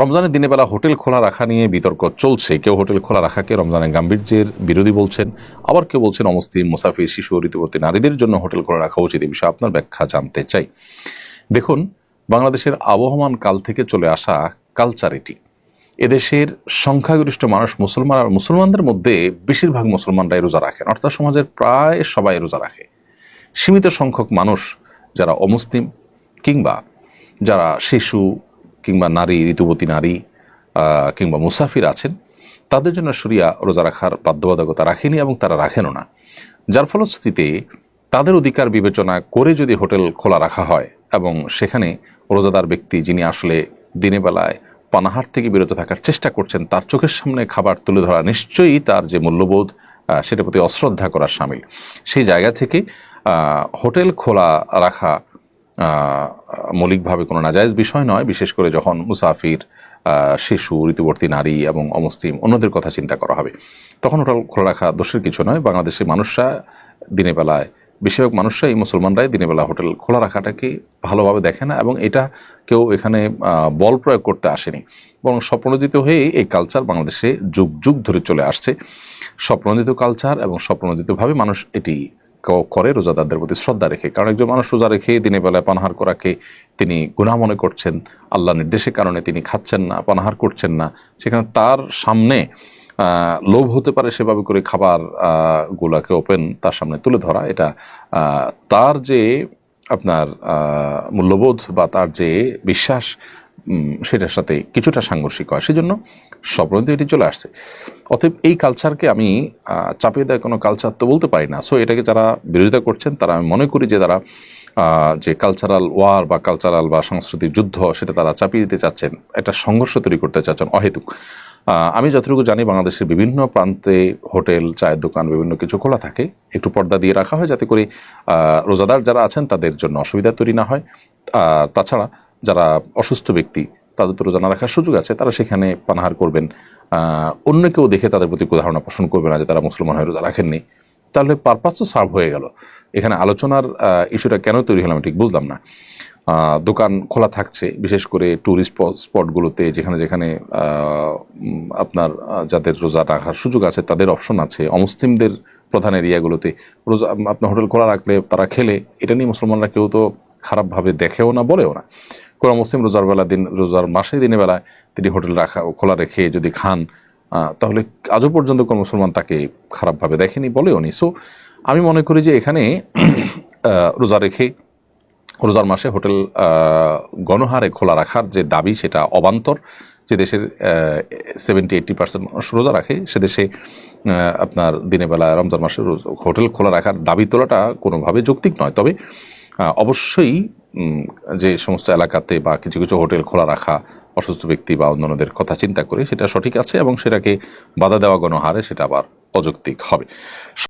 রমজানের দিনের বেলা হোটেল খোলা রাখা নিয়ে বিতর্ক চলছে। কেউ হোটেল খোলা রাখাকে রমজানের গাম্ভীর্যের বিরোধী বলছেন, আবার কেউ বলছেন অমুসলিম, মুসাফির, শিশু ও ঋতুবর্তী নারীদের জন্য হোটেল খোলা রাখা উচিত। এই বিষয়ে আপনার ব্যাখ্যা জানতে চাই। দেখুন, বাংলাদেশের আবহমান কাল থেকে চলে আসা কালচার এটি। এদেশের সংখ্যাগরিষ্ঠ মানুষ মুসলমান, আর মুসলমানদের মধ্যে বেশিরভাগ মুসলমানরাই রোজা রাখেন, অর্থাৎ সমাজের প্রায় সবাই রোজা রাখে। সীমিত সংখ্যক মানুষ যারা অমুসলিম কিংবা যারা শিশু কিংবা নারী, ঋতুবতী নারী কিংবা মুসাফির আছেন, তাদের জন্য শরিয়া রোজা রাখার বাধ্যবাধকতা রাখেনি এবং তারা রাখেনও না। যার ফলশ্রুতিতে তাদের অধিকার বিবেচনা করে যদি হোটেল খোলা রাখা হয় এবং সেখানে রোজাদার ব্যক্তি যিনি আসলে দিনের বেলায় পানাহার থেকে বিরত থাকার চেষ্টা করছেন, তার চোখের সামনে খাবার তুলে ধরা নিশ্চয়ই তার যে মূল্যবোধ সেটার প্রতি অশ্রদ্ধা করা শামিল। সেই জায়গা থেকে হোটেল খোলা রাখা মৌলিকভাবে কোনো নাজায়েজ বিষয় নয়, বিশেষ করে যখন মুসাফির, শিশু, ঋতুবর্তী নারী এবং অমুসলিম অন্যদের কথা চিন্তা করা হবে, তখন হোটেল খোলা রাখা দোষের কিছু নয়। বাংলাদেশের মানুষরা দিনের বেলায়, বেশিরভাগ মানুষরাই, মুসলমানরাই দিনের বেলা হোটেল খোলা রাখাটাকে ভালোভাবে দেখে না এবং এটা কেউ এখানে বল প্রয়োগ করতে আসেনি, বরং স্বপ্রণোদিত হয়ে এই কালচার বাংলাদেশে যুগ যুগ ধরে চলে আসছে। স্বপ্রণোদিত কালচার এবং স্বপ্রণোদিতভাবে মানুষ এটি করে রোজাদারদের প্রতি শ্রদ্ধা রেখে। কারণ একজন মানুষ রোজা রেখে দিনের বেলায় পানাহার করাকে তিনি গুনাহ মনে করছেন, আল্লাহ নির্দেশের কারণে তিনি খাচ্ছেন না, পানাহার করছেন না, সেখানে তার সামনে লোভ হতে পারে সেভাবে করে খাবার গুলাকে ওপেন তার সামনে তুলে ধরা, এটা তার যে আপনার মূল্যবোধ বা তার যে বিশ্বাস সেটার সাথে কিছুটা সাংঘর্ষিক হয়। সেজন্য স্বপ্রণোদিত এটি চলে আসছে। অতএব এই কালচারকে আমি চাপিয়ে দেওয়া কোনো কালচার তো বলতে পারি না। সো এটাকে যারা বিরোধিতা করছেন, তারা আমি মনে করি যে তারা যে কালচারাল ওয়ার বা কালচারাল বা সাংস্কৃতিক যুদ্ধ সেটা তারা চাপিয়ে দিতে চাচ্ছেন, একটা সংঘর্ষ তৈরি করতে চাচ্ছেন অহেতুক। আমি যতটুকু জানি বাংলাদেশের বিভিন্ন প্রান্তে হোটেল, চায়ের দোকান, বিভিন্ন কিছু খোলা থাকে, একটু পর্দা দিয়ে রাখা হয় যাতে করে রোজাদার যারা আছেন তাদের জন্য অসুবিধা তৈরি না হয়। তাছাড়া যারা অসুস্থ ব্যক্তি, তাদের তো রোজা না রাখার সুযোগ আছে, তারা সেখানে পানাহার করবেন, অন্য কেউ দেখে তাদের প্রতি কোনো ধারণা পোষণ করবে না যে তারা মুসলমান হয়ে রোজা রাখেননি। তাহলে পারপাস তো সার্ভ হয়ে গেল। এখানে আলোচনার ইস্যুটা কেন তৈরি হলাম ঠিক বুঝলাম না। দোকান খোলা থাকছে, বিশেষ করে ট্যুরিস্ট স্পটগুলোতে, যেখানে যেখানে আপনার যাদের রোজা রাখার সুযোগ আছে তাদের অপশন আছে। অমুসলিমদের প্রধান এরিয়াগুলোতে রোজা আপনার হোটেল খোলা রাখলে তারা খেলে, এটা নিয়ে মুসলমানরা কেউ তো খারাপভাবে দেখেও না, বলেও না। কোনো মুসলিম রোজার মাসে দিনের বেলায় তিনি হোটেল খোলা রেখে যদি খান, তাহলে আজও পর্যন্ত কোনো মুসলমান তাকে খারাপভাবে দেখেনি, বলেও নি। সো আমি মনে করি যে এখানে রোজা রেখে রোজার মাসে হোটেল গণহারে খোলা রাখার যে দাবি, সেটা অবান্তর। যে দেশের 70-80% মানুষ রোজা রাখে, সে দেশে আপনার দিনের বেলা রমজান মাসে হোটেল খোলা রাখার দাবি তোলাটা কোনোভাবে যৌক্তিক নয়। তবে অবশ্যই যে সমস্ত এলাকাতে বা কিছু কিছু হোটেল খোলা রাখা অসুস্থ ব্যক্তি বা অন্যান্যদের কথা চিন্তা করে, সেটা সঠিক আছে এবং সেটাকে বাধা দেওয়া গণহারে সেটা আবার অযৌক্তিক হবে।